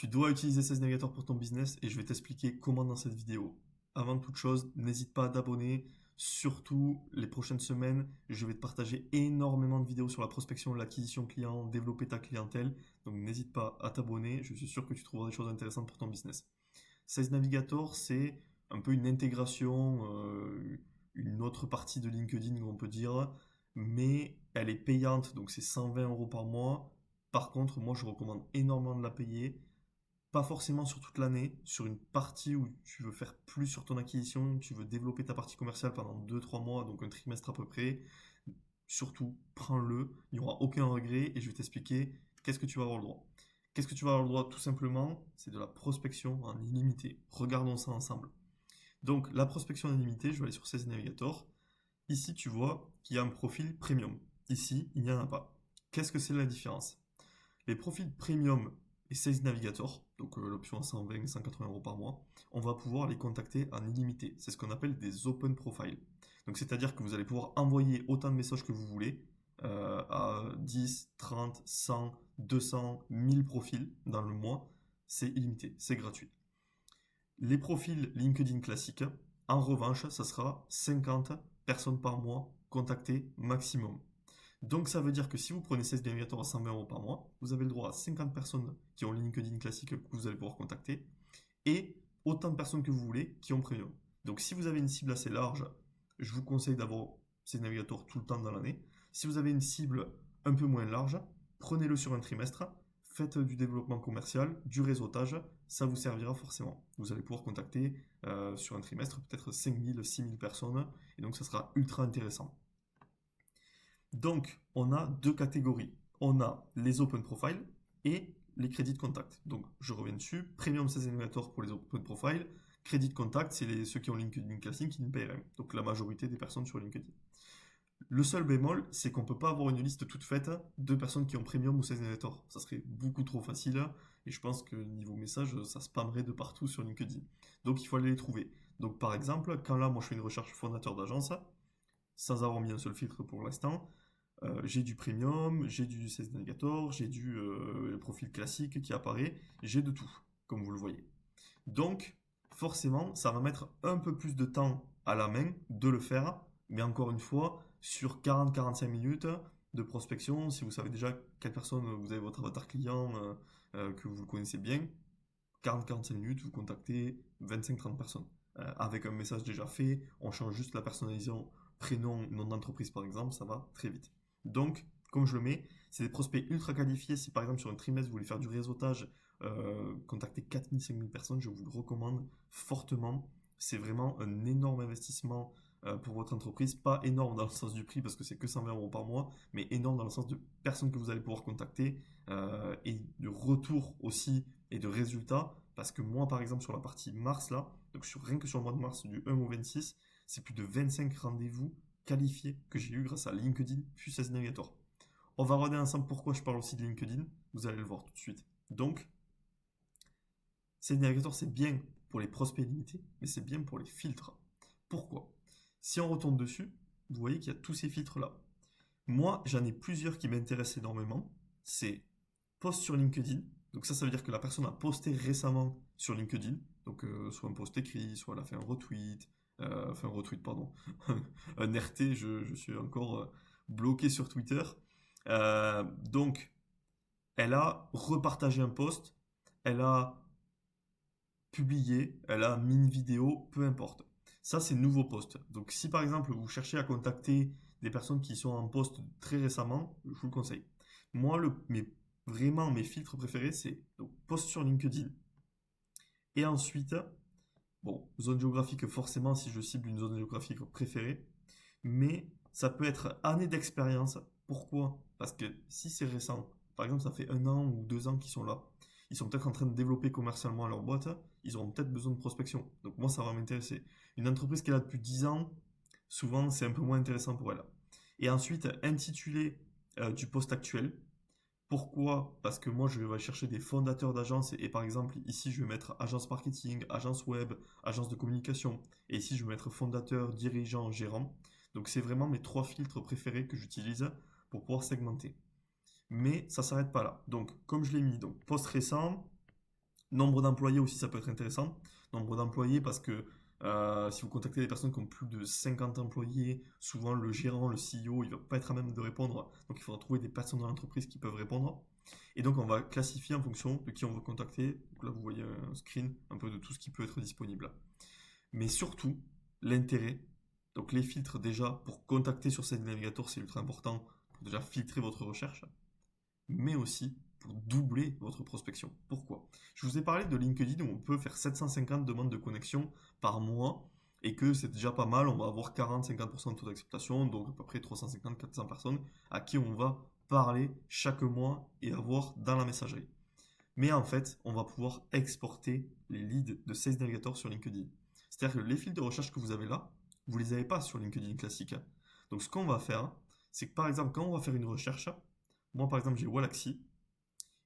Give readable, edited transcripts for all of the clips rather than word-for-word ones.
Tu dois utiliser Sales Navigator pour ton business et je vais t'expliquer comment dans cette vidéo. Avant toute chose, n'hésite pas à t'abonner. Surtout les prochaines semaines, je vais te partager énormément de vidéos sur la prospection, l'acquisition client, développer ta clientèle. Donc n'hésite pas à t'abonner, je suis sûr que tu trouveras des choses intéressantes pour ton business. Sales Navigator, c'est un peu une intégration, une autre partie de LinkedIn, on peut dire, mais elle est payante, donc c'est 120 € par mois. Par contre, moi je recommande énormément de la payer, pas forcément sur toute l'année, sur une partie où tu veux faire plus sur ton acquisition, tu veux développer ta partie commerciale pendant 2-3 mois, donc un trimestre à peu près. Surtout, prends-le, il n'y aura aucun regret et je vais t'expliquer qu'est-ce que tu vas avoir le droit. Qu'est-ce que tu vas avoir le droit? Tout simplement, c'est de la prospection en illimité. Regardons ça ensemble. Donc, la prospection en illimité, je vais aller sur Sales Navigator. Ici, tu vois qu'il y a un profil premium. Ici, il n'y en a pas. Qu'est-ce que c'est la différence? Les profils premium et Sales Navigator, donc l'option à 120 et 180 € par mois, on va pouvoir les contacter en illimité. C'est ce qu'on appelle des open profiles. Donc c'est-à-dire que vous allez pouvoir envoyer autant de messages que vous voulez à 10, 30, 100, 200, 1000 profils dans le mois. C'est illimité, c'est gratuit. Les profils LinkedIn classiques, en revanche, ça sera 50 personnes par mois contactées maximum. Donc ça veut dire que si vous prenez 16 navigateurs à 120 € par mois, vous avez le droit à 50 personnes qui ont LinkedIn classique que vous allez pouvoir contacter et autant de personnes que vous voulez qui ont Premium. Donc si vous avez une cible assez large, je vous conseille d'avoir ces navigateurs tout le temps dans l'année. Si vous avez une cible un peu moins large, prenez-le sur un trimestre, faites du développement commercial, du réseautage, ça vous servira forcément. Vous allez pouvoir contacter sur un trimestre peut-être 5000, 6000 personnes et donc ça sera ultra intéressant. Donc, on a deux catégories. On a les open profile et les crédits de contact. Donc, je reviens dessus. Premium Sales Navigator pour les open profile. Crédit de contact, c'est ceux qui ont LinkedIn Classic qui ne payent rien. Donc, la majorité des personnes sur LinkedIn. Le seul bémol, c'est qu'on ne peut pas avoir une liste toute faite de personnes qui ont Premium ou Sales Navigator. Ça serait beaucoup trop facile et je pense que niveau message, ça spammerait de partout sur LinkedIn. Donc, il faut aller les trouver. Donc, par exemple, quand là, moi, je fais une recherche fondateur d'agence, sans avoir mis un seul filtre pour l'instant, j'ai du premium, j'ai du Sales Navigator, j'ai du profil classique qui apparaît, j'ai de tout, comme vous le voyez. Donc, forcément, ça va mettre un peu plus de temps à la main de le faire, mais encore une fois, sur 40-45 minutes de prospection, si vous savez déjà quelle personne vous avez votre avatar client, que vous le connaissez bien, 40-45 minutes, vous contactez 25-30 personnes. Avec un message déjà fait, on change juste la personnalisation prénom, nom d'entreprise par exemple, ça va très vite. Donc, comme je le mets, c'est des prospects ultra qualifiés. Si par exemple sur un trimestre vous voulez faire du réseautage, contacter 4000-5000 personnes, je vous le recommande fortement. C'est vraiment un énorme investissement pour votre entreprise. Pas énorme dans le sens du prix parce que c'est que 120 € par mois, mais énorme dans le sens de personnes que vous allez pouvoir contacter et de retour aussi et de résultats. Parce que moi, par exemple, sur la partie mars, là, donc rien que sur le mois de mars, du 1 au 26, c'est plus de 25 rendez-vous qualifiés que j'ai eu grâce à LinkedIn puis Sales Navigator. On va regarder ensemble pourquoi je parle aussi de LinkedIn. Vous allez le voir tout de suite. Donc, Sales Navigator, c'est bien pour les prospects limités, mais c'est bien pour les filtres. Pourquoi? Si on retourne dessus, vous voyez qu'il y a tous ces filtres-là. Moi, j'en ai plusieurs qui m'intéressent énormément. C'est post sur LinkedIn. Donc ça veut dire que la personne a posté récemment sur LinkedIn. Donc soit un post écrit, soit elle a fait un retweet. Enfin un retweet, pardon. Un RT, je suis encore bloqué sur Twitter. Donc, elle a repartagé un post. Elle a publié. Elle a mis une vidéo, peu importe. Ça, c'est nouveau post. Donc si par exemple vous cherchez à contacter des personnes qui sont en post très récemment, je vous le conseille. Moi, vraiment mes filtres préférés, c'est donc post sur LinkedIn. Et ensuite, bon, zone géographique, forcément, si je cible une zone géographique préférée, mais ça peut être année d'expérience. Pourquoi? Parce que si c'est récent, par exemple, ça fait 1 an ou 2 ans qu'ils sont là, ils sont peut-être en train de développer commercialement leur boîte, ils auront peut-être besoin de prospection. Donc moi, ça va m'intéresser. Une entreprise qui est là depuis 10 ans, souvent, c'est un peu moins intéressant pour elle. Et ensuite, intitulé du poste actuel. Pourquoi? Parce que moi, je vais chercher des fondateurs d'agences et par exemple, ici, je vais mettre agence marketing, agence web, agence de communication. Et ici, je vais mettre fondateur, dirigeant, gérant. Donc, c'est vraiment mes 3 filtres préférés que j'utilise pour pouvoir segmenter. Mais ça ne s'arrête pas là. Donc, comme je l'ai mis, donc post récent, Nombre d'employés aussi, ça peut être intéressant. Nombre d'employés parce que si vous contactez des personnes qui ont plus de 50 employés, souvent le gérant, le CEO, il ne va pas être à même de répondre. Donc il faudra trouver des personnes dans l'entreprise qui peuvent répondre. Et donc on va classifier en fonction de qui on veut contacter. Donc là vous voyez un screen un peu de tout ce qui peut être disponible. Mais surtout, l'intérêt, donc les filtres déjà pour contacter sur Sales Navigator, c'est ultra important pour déjà filtrer votre recherche, mais aussi pour doubler votre prospection. Pourquoi? Je vous ai parlé de LinkedIn où on peut faire 750 demandes de connexion par mois et que c'est déjà pas mal, on va avoir 40-50% de taux d'acceptation, donc à peu près 350-400 personnes à qui on va parler chaque mois et avoir dans la messagerie. Mais en fait, on va pouvoir exporter les leads de Sales Navigator sur LinkedIn. C'est-à-dire que les fils de recherche que vous avez là, vous ne les avez pas sur LinkedIn classique. Donc ce qu'on va faire, c'est que par exemple, quand on va faire une recherche, moi par exemple j'ai Wallaxy,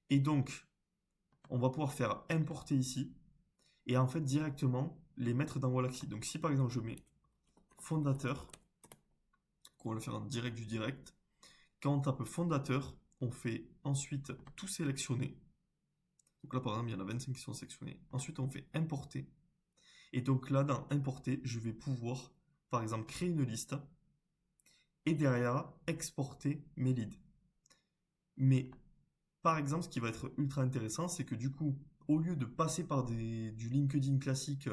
et donc on va pouvoir faire importer ici, et en fait directement les mettre dans Wallaxy. Donc si par exemple je mets fondateur, on va le faire en direct du direct, quand on tape fondateur, on fait ensuite tout sélectionner. Donc là par exemple il y en a 25 qui sont sélectionnés. Ensuite on fait importer. Et donc là dans importer, je vais pouvoir par exemple créer une liste et derrière exporter mes leads. Mais par exemple, ce qui va être ultra intéressant, c'est que du coup, au lieu de passer par du LinkedIn classique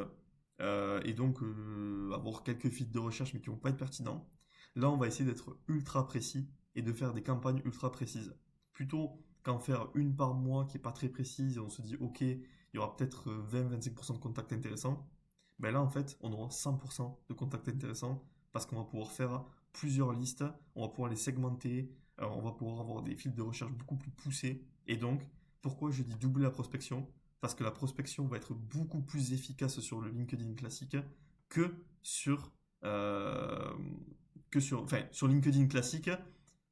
et donc avoir quelques feeds de recherche mais qui vont pas être pertinents, là on va essayer d'être ultra précis et de faire des campagnes ultra précises. Plutôt qu'en faire une par mois qui est pas très précise et on se dit ok, il y aura peut-être 20-25% de contacts intéressants, ben là en fait on aura 100% de contacts intéressants parce qu'on va pouvoir faire plusieurs listes, on va pouvoir les segmenter, on va pouvoir avoir des fils de recherche beaucoup plus poussés. Et donc, pourquoi je dis doubler la prospection? Parce que la prospection va être beaucoup plus efficace sur le LinkedIn classique que sur, euh, enfin, sur LinkedIn classique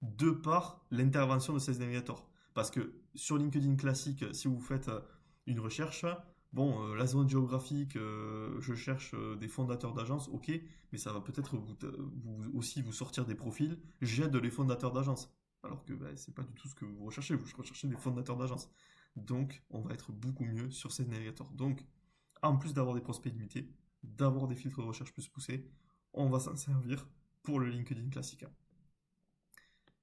de par l'intervention de Sales Navigator. Parce que sur LinkedIn classique, si vous faites une recherche, bon, la zone géographique, je cherche des fondateurs d'agences, ok, mais ça va peut-être aussi vous sortir des profils, j'aide les fondateurs d'agences. Alors que c'est pas du tout ce que vous recherchez, vous recherchez des fondateurs d'agences. Donc, on va être beaucoup mieux sur ces navigateurs. Donc, en plus d'avoir des prospects limités, d'avoir des filtres de recherche plus poussés, on va s'en servir pour le LinkedIn classique.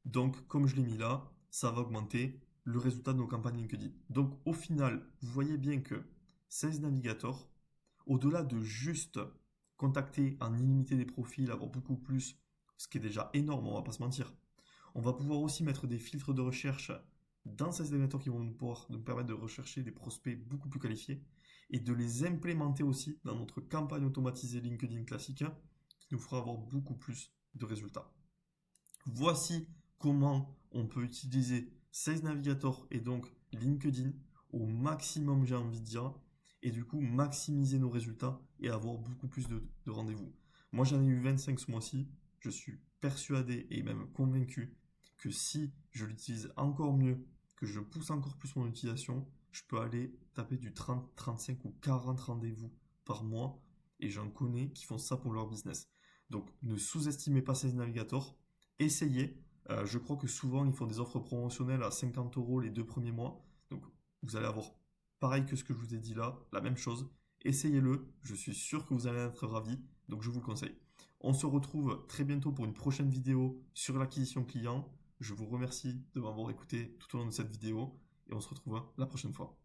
Donc, comme je l'ai mis là, ça va augmenter le résultat de nos campagnes LinkedIn. Donc, au final, vous voyez bien que Sales Navigator, au-delà de juste contacter en illimité des profils, avoir beaucoup plus, ce qui est déjà énorme, on va pas se mentir. On va pouvoir aussi mettre des filtres de recherche dans Sales Navigator qui vont nous permettre de rechercher des prospects beaucoup plus qualifiés et de les implémenter aussi dans notre campagne automatisée LinkedIn classique qui nous fera avoir beaucoup plus de résultats. Voici comment on peut utiliser Sales Navigator et donc LinkedIn au maximum, j'ai envie de dire, et du coup maximiser nos résultats et avoir beaucoup plus de rendez-vous. Moi j'en ai eu 25 ce mois-ci, je suis persuadé et même convaincu que si je l'utilise encore mieux, que je pousse encore plus mon utilisation, je peux aller taper du 30, 35 ou 40 rendez-vous par mois et j'en connais qui font ça pour leur business. Donc ne sous-estimez pas Sales Navigator, essayez. Je crois que souvent ils font des offres promotionnelles à 50 € les 2 premiers mois. Donc vous allez avoir pareil que ce que je vous ai dit là, la même chose. Essayez-le, je suis sûr que vous allez être ravis, donc je vous le conseille. On se retrouve très bientôt pour une prochaine vidéo sur l'acquisition client. Je vous remercie de m'avoir écouté tout au long de cette vidéo et on se retrouve la prochaine fois.